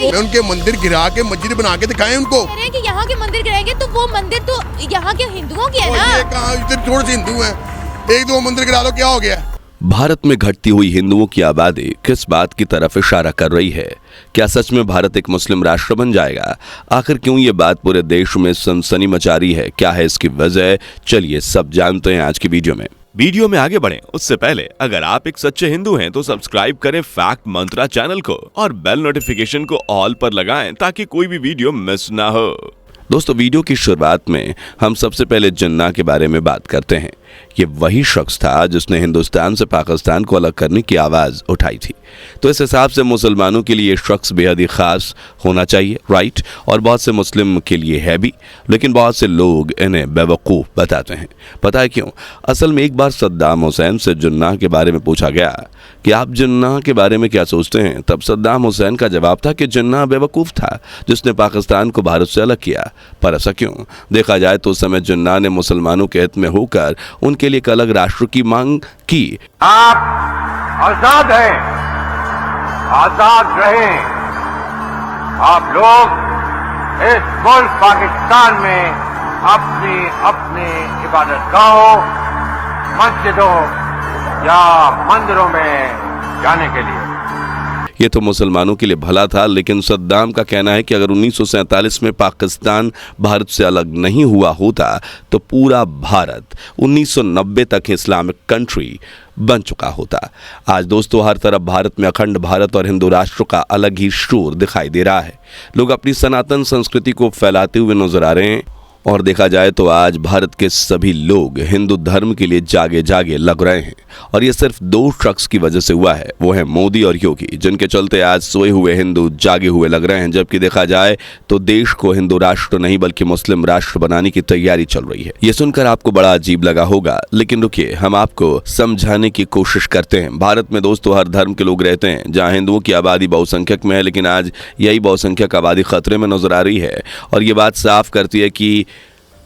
उनके मंदिर गिरा के मस्जिद बना के दिखाएं उनको। कह रहे हैं कि यहाँ के मंदिर गिराएंगे तो वो मंदिर तो यहाँ के हिंदुओं की है ना। ये कहाँ, इधर थोड़े से हिंदू हैं, एक दो मंदिर गिरा दो, क्या हो गया। भारत में घटती हुई हिंदुओं की आबादी किस बात की तरफ इशारा कर रही है? क्या सच में भारत एक मुस्लिम राष्ट्र बन जाएगा? आखिर क्यों ये बात पूरे देश में सनसनी मचा रही है? क्या है इसकी वजह? चलिए सब जानते हैं आज की वीडियो में आगे बढ़ें उससे पहले अगर आप एक सच्चे हिंदू हैं तो सब्सक्राइब करें फैक्ट मंत्रा चैनल को और बेल नोटिफिकेशन को ऑल पर लगाएं ताकि कोई भी वीडियो मिस ना हो। दोस्तों, वीडियो की शुरुआत में हम सबसे पहले जिन्ना के बारे में बात करते हैं। ये वही शख्स था जिसने हिंदुस्तान से पाकिस्तान को अलग करने की आवाज़ उठाई थी। तो इस हिसाब से मुसलमानों के लिए ये शख्स बेहद ही ख़ास होना चाहिए, राइट? और बहुत से मुस्लिम के लिए है भी, लेकिन बहुत से लोग इन्हें बेवकूफ़ बताते हैं। पता है क्यों? असल में एक बार सद्दाम हुसैन से जिन्ना के बारे में पूछा गया कि आप जिन्ना के बारे में क्या सोचते हैं? तब सद्दाम हुसैन का जवाब था कि जिन्ना बेवकूफ़ था जिसने पाकिस्तान को भारत से अलग किया। पर ऐसा क्यों? देखा जाए तो उस समय जिन्ना ने मुसलमानों के हित में होकर उनके लिए एक अलग राष्ट्र की मांग की। आप आजाद हैं, आजाद रहें। आप लोग इस मुल्क पाकिस्तान में अपनी अपनी इबादतगाहों, मस्जिदों या मंदिरों में जाने के लिए। ये तो मुसलमानों के लिए भला था, लेकिन सद्दाम का कहना है कि अगर 1947 में पाकिस्तान भारत से अलग नहीं हुआ होता तो पूरा भारत 1990 तक इस्लामिक कंट्री बन चुका होता। आज दोस्तों हर तरफ भारत में अखंड भारत और हिंदू राष्ट्र का अलग ही शोर दिखाई दे रहा है। लोग अपनी सनातन संस्कृति को फैलाते हुए नजर आ रहे हैं और देखा जाए तो आज भारत के सभी लोग हिंदू धर्म के लिए जागे जागे लग रहे हैं और ये सिर्फ दो शख्स की वजह से हुआ है, वो है मोदी और योगी, जिनके चलते आज सोए हुए हिंदू जागे हुए लग रहे हैं। जबकि देखा जाए तो देश को हिंदू राष्ट्र नहीं बल्कि मुस्लिम राष्ट्र बनाने की तैयारी चल रही है। ये सुनकर आपको बड़ा अजीब लगा होगा, लेकिन रुकिए हम आपको समझाने की कोशिश करते हैं। भारत में दोस्तों हर धर्म के लोग रहते हैं। जहाँ हिंदुओं की आबादी बहुसंख्यक में है, लेकिन आज यही बहुसंख्यक आबादी खतरे में नजर आ रही है और ये बात साफ करती है कि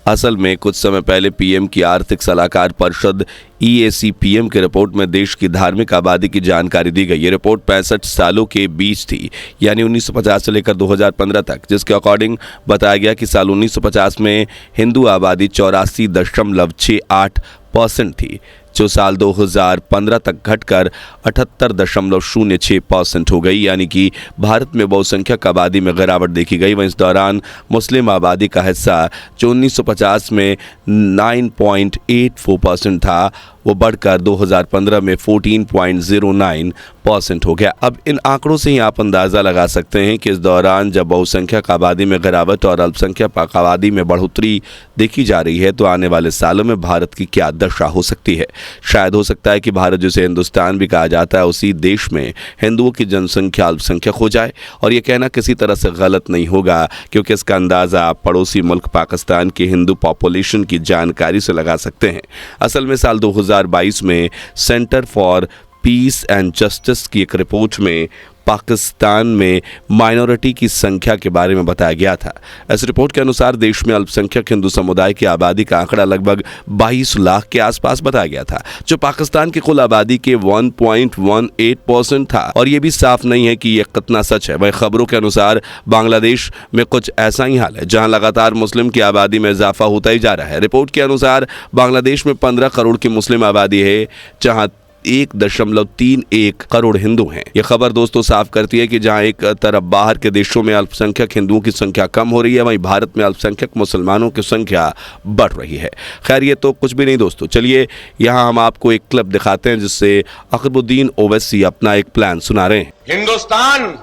असल में कुछ समय पहले पीएम की आर्थिक सलाहकार परिषद EAC-PM के रिपोर्ट में देश की धार्मिक आबादी की जानकारी दी गई। ये रिपोर्ट 65 सालों के बीच थी, यानी 1950 से लेकर 2015 तक, जिसके अकॉर्डिंग बताया गया कि साल 1950 में हिंदू आबादी 84.68% थी, जो साल 2015 तक घटकर 78.06% हो गई, यानी कि भारत में बहुसंख्यक आबादी में गिरावट देखी गई। वहीं इस दौरान मुस्लिम आबादी का हिस्सा जो 1950 में 9.84% था वो बढ़कर 2015 में 14.09% हो गया। अब इन आंकड़ों से ही आप अंदाज़ा लगा सकते हैं कि इस दौरान जब बहुसंख्यक आबादी में गिरावट और अल्पसंख्यक आबादी में बढ़ोतरी देखी जा रही है तो आने वाले सालों में भारत की क्या दशा हो सकती है। शायद हो सकता है कि भारत जिसे हिंदुस्तान भी कहा जाता है उसी देश में हिंदुओं की जनसंख्या अल्पसंख्यक हो जाए। और ये कहना किसी तरह से गलत नहीं होगा, क्योंकि इसका अंदाज़ा आप पड़ोसी मुल्क पाकिस्तान की हिंदू पॉपुलेशन की जानकारी से लगा सकते हैं। असल में साल 2022 में centre for piece and justice की एक रिपोर्ट में पाकिस्तान में माइनॉरिटी की संख्या के बारे में बताया गया था। इस रिपोर्ट के अनुसार देश में अल्पसंख्यक हिंदू समुदाय की आबादी का आंकड़ा लगभग 22 लाख के आसपास बताया गया था, जो पाकिस्तान की कुल आबादी के 1.18% था। और ये भी साफ नहीं है कि ये कितना सच है। वह खबरों के अनुसार बांग्लादेश में कुछ ऐसा ही हाल है, जहां लगातार मुस्लिम की आबादी में इजाफा होता ही जा रहा है। रिपोर्ट के अनुसार बांग्लादेश में 15 करोड़ की मुस्लिम आबादी है, जहां 1.31 करोड़ हिंदू हैं। यह खबर दोस्तों साफ करती है कि जहां एक तरफ बाहर के देशों में अल्पसंख्यक हिंदुओं की संख्या कम हो रही है, वहीं भारत में अल्पसंख्यक मुसलमानों की संख्या बढ़ रही है। खैर ये तो कुछ भी नहीं दोस्तों, चलिए यहां हम आपको एक क्लिप दिखाते हैं जिससे अकबरुद्दीन ओवैसी अपना एक प्लान सुना रहे हैं। हिंदुस्तान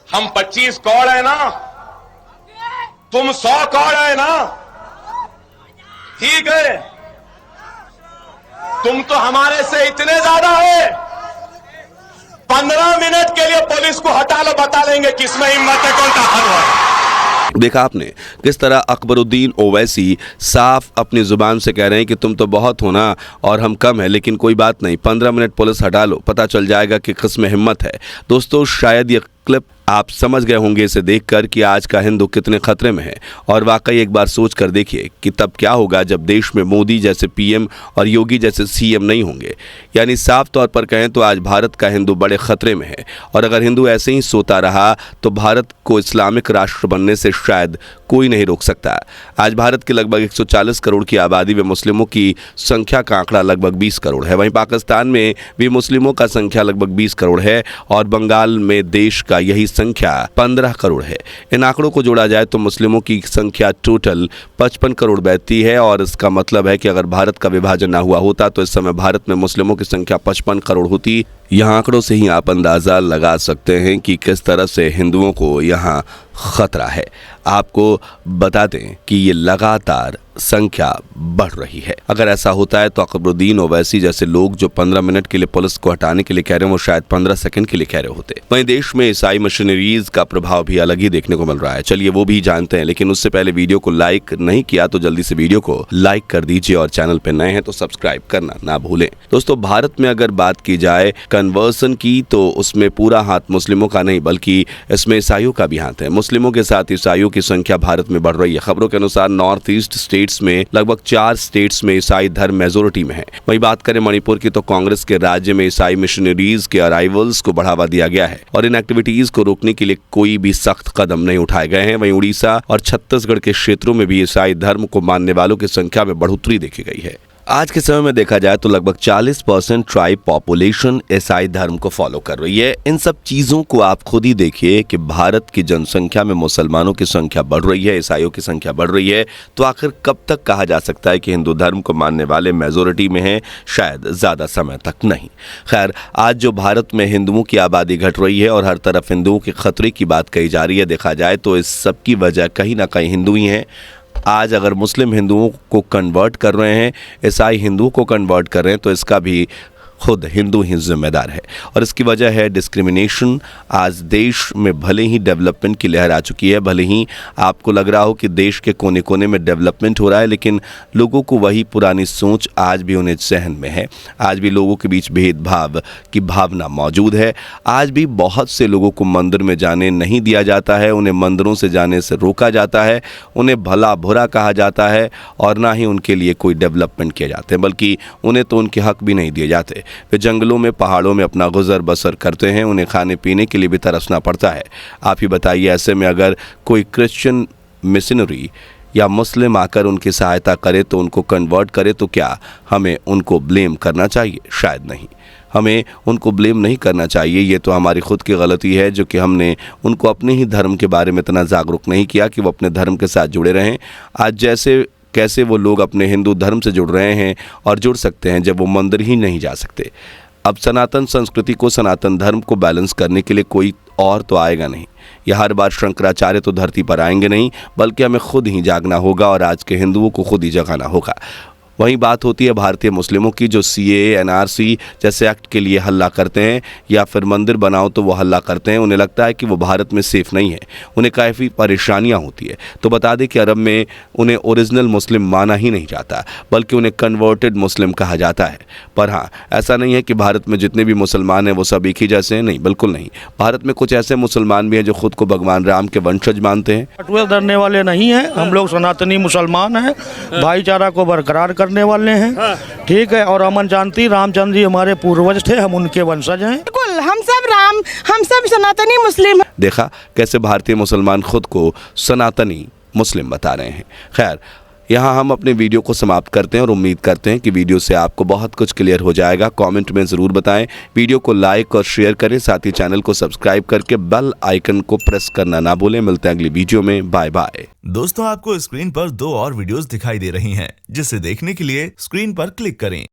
हम 25 करोड़ है ना, तुम 100 करोड़ है ना, ठीक है, तुम तो हमारे से इतने ज्यादा है, 15 मिनट के लिए पुलिस को हटा लो, बता लेंगे किसमें हिम्मत है, कौन ताकतवर है। देखा आपने किस तरह अकबरुद्दीन ओवैसी साफ अपनी जुबान से कह रहे हैं कि तुम तो बहुत हो ना और हम कम है, लेकिन कोई बात नहीं, 15 मिनट पुलिस हटा लो, पता चल जाएगा कि किसमें हिम्मत है। दोस्तों शायद ये क्लिप आप समझ गए होंगे इसे देखकर कि आज का हिंदू कितने खतरे में है। और वाकई एक बार सोच कर देखिए कि तब क्या होगा जब देश में मोदी जैसे पीएम और योगी जैसे सीएम नहीं होंगे। यानी साफ तौर पर कहें तो आज भारत का हिंदू बड़े खतरे में है। और अगर हिंदू ऐसे ही सोता रहा तो भारत को इस्लामिक राष्ट्र बनने से शायद कोई नहीं रोक सकता। आज भारत के लगभग 140 करोड़ की आबादी में मुस्लिमों की संख्या का आंकड़ा लगभग 20 करोड़ है। वहीं पाकिस्तान में भी मुस्लिमों का संख्या लगभग 20 करोड़ है और बंगाल में देश का यही संख्या 15 करोड़ है। इन आंकड़ों को जोड़ा जाए तो मुस्लिमों की संख्या टोटल 55 करोड़ बैठती है। और इसका मतलब है कि अगर भारत का विभाजन ना हुआ होता तो इस समय भारत में मुस्लिमों की संख्या 55 करोड़ होती। यह आंकड़ों से ही आप अंदाज़ा लगा सकते हैं कि किस तरह से हिंदुओं को यहाँ खतरा है। आपको बता दें कि ये लगातार संख्या बढ़ रही है। अगर ऐसा होता है तो अकबरुद्दीन ओवैसी जैसे लोग जो 15 मिनट के लिए पुलिस को हटाने के लिए कह रहे हैं वो शायद 15 सेकंड के लिए कह रहे होते। वहीं देश में ईसाई मिशनरीज का प्रभाव भी अलग ही देखने को मिल रहा है। चलिए वो भी जानते हैं, लेकिन उससे पहले वीडियो को लाइक नहीं किया तो जल्दी से वीडियो को लाइक कर दीजिए और चैनल पर नए हैं तो सब्सक्राइब करना ना भूलें। दोस्तों, भारत में अगर बात की जाए कन्वर्सन की तो उसमें पूरा हाथ मुस्लिमों का नहीं बल्कि इसमें ईसाइयों का भी हाथ है। मुस्लिमों के साथ ईसाइयों की संख्या भारत में बढ़ रही है। खबरों के अनुसार नॉर्थ ईस्ट स्टेट्स में लगभग 4 स्टेट्स में ईसाई धर्म मेजोरिटी में है। वहीं बात करें मणिपुर की तो कांग्रेस के राज्य में ईसाई मिशनरीज के अराइवल्स को बढ़ावा दिया गया है और इन एक्टिविटीज को रोकने के लिए कोई भी सख्त कदम नहीं उठाए गए हैं। वहीं उड़ीसा और छत्तीसगढ़ के क्षेत्रों में भी ईसाई धर्म को मानने वालों की संख्या में बढ़ोतरी देखी गई है। आज के समय में देखा जाए तो लगभग 40% ट्राइब पॉपुलेशन ईसाई धर्म को फॉलो कर रही है। इन सब चीज़ों को आप खुद ही देखिए कि भारत की जनसंख्या में मुसलमानों की संख्या बढ़ रही है, ईसाइयों की संख्या बढ़ रही है। तो आखिर कब तक कहा जा सकता है कि हिंदू धर्म को मानने वाले मेजोरिटी में हैं? शायद ज़्यादा समय तक नहीं। खैर, आज जो भारत में हिंदुओं की आबादी घट रही है और हर तरफ हिंदुओं के खतरे की बात कही जा रही है, देखा जाए तो इस सब की वजह कहीं ना कहीं हिंदू ही हैं। आज अगर मुस्लिम हिंदुओं को कन्वर्ट कर रहे हैं, ईसाई हिंदुओं को कन्वर्ट कर रहे हैं तो इसका भी खुद हिंदू ही जिम्मेदार है। और इसकी वजह है डिस्क्रिमिनेशन। आज देश में भले ही डेवलपमेंट की लहर आ चुकी है, भले ही आपको लग रहा हो कि देश के कोने कोने में डेवलपमेंट हो रहा है, लेकिन लोगों को वही पुरानी सोच आज भी उन्हें जहन में है। आज भी लोगों के बीच भेदभाव की भावना मौजूद है। आज भी बहुत से लोगों को मंदिर में जाने नहीं दिया जाता है, उन्हें मंदिरों से जाने से रोका जाता है, उन्हें भला बुरा कहा जाता है और ना ही उनके लिए कोई डेवलपमेंट किए जाते हैं, बल्कि उन्हें तो उनके हक भी नहीं दिए जाते। वे जंगलों में पहाड़ों में अपना गुजर बसर करते हैं, उन्हें खाने पीने के लिए भी तरसना पड़ता है। आप ही बताइए, ऐसे में अगर कोई क्रिश्चियन मिशनरी या मुस्लिम आकर उनकी सहायता करे तो उनको कन्वर्ट करे तो क्या हमें उनको ब्लेम करना चाहिए? शायद नहीं। हमें उनको ब्लेम नहीं करना चाहिए। ये तो हमारी खुद की गलती है जो कि हमने उनको अपने ही धर्म के बारे में इतना जागरूक नहीं किया कि वो अपने धर्म के साथ जुड़े रहें। आज जैसे कैसे वो लोग अपने हिंदू धर्म से जुड़ रहे हैं और जुड़ सकते हैं जब वो मंदिर ही नहीं जा सकते। अब सनातन संस्कृति को, सनातन धर्म को बैलेंस करने के लिए कोई और तो आएगा नहीं। यह हर बार शंकराचार्य तो धरती पर आएंगे नहीं, बल्कि हमें खुद ही जागना होगा और आज के हिंदुओं को खुद ही जगाना होगा। वहीं बात होती है भारतीय मुस्लिमों की जो CAA NRC जैसे एक्ट के लिए हल्ला करते हैं या फिर मंदिर बनाओ तो वो हल्ला करते हैं। उन्हें लगता है कि वो भारत में सेफ नहीं है, उन्हें काफ़ी परेशानियां होती है। तो बता दें कि अरब में उन्हें ओरिजिनल मुस्लिम माना ही नहीं जाता, बल्कि उन्हें कन्वर्टेड मुस्लिम कहा जाता है। पर हाँ, ऐसा नहीं है कि भारत में जितने भी मुसलमान हैं वो सब एक ही जैसे हैं, नहीं, बिल्कुल नहीं। भारत में कुछ ऐसे मुसलमान भी हैं जो खुद को भगवान राम के वंशज मानते हैं। बटुए धरने वाले नहीं हैं, हम लोग सनातनी मुसलमान हैं, भाईचारा को बरकरार करने वाले हैं, ठीक है। और अमन शांति, रामचंद्र जी हमारे पूर्वज थे, हम उनके वंशज हैं। बिल्कुल, हम सब सनातनी मुस्लिम। देखा कैसे भारतीय मुसलमान खुद को सनातनी मुस्लिम बता रहे हैं। खैर, यहाँ हम अपने वीडियो को समाप्त करते हैं और उम्मीद करते हैं कि वीडियो से आपको बहुत कुछ क्लियर हो जाएगा। कमेंट में ज़रूर बताएं, वीडियो को लाइक और शेयर करें, साथ ही चैनल को सब्सक्राइब करके बेल आइकन को प्रेस करना ना भूलें। मिलते हैं अगली वीडियो में, बाय बाय। दोस्तों, आपको स्क्रीन पर 2 और वीडियोस दिखाई दे रही हैं, जिसे देखने के लिए स्क्रीन पर क्लिक करें।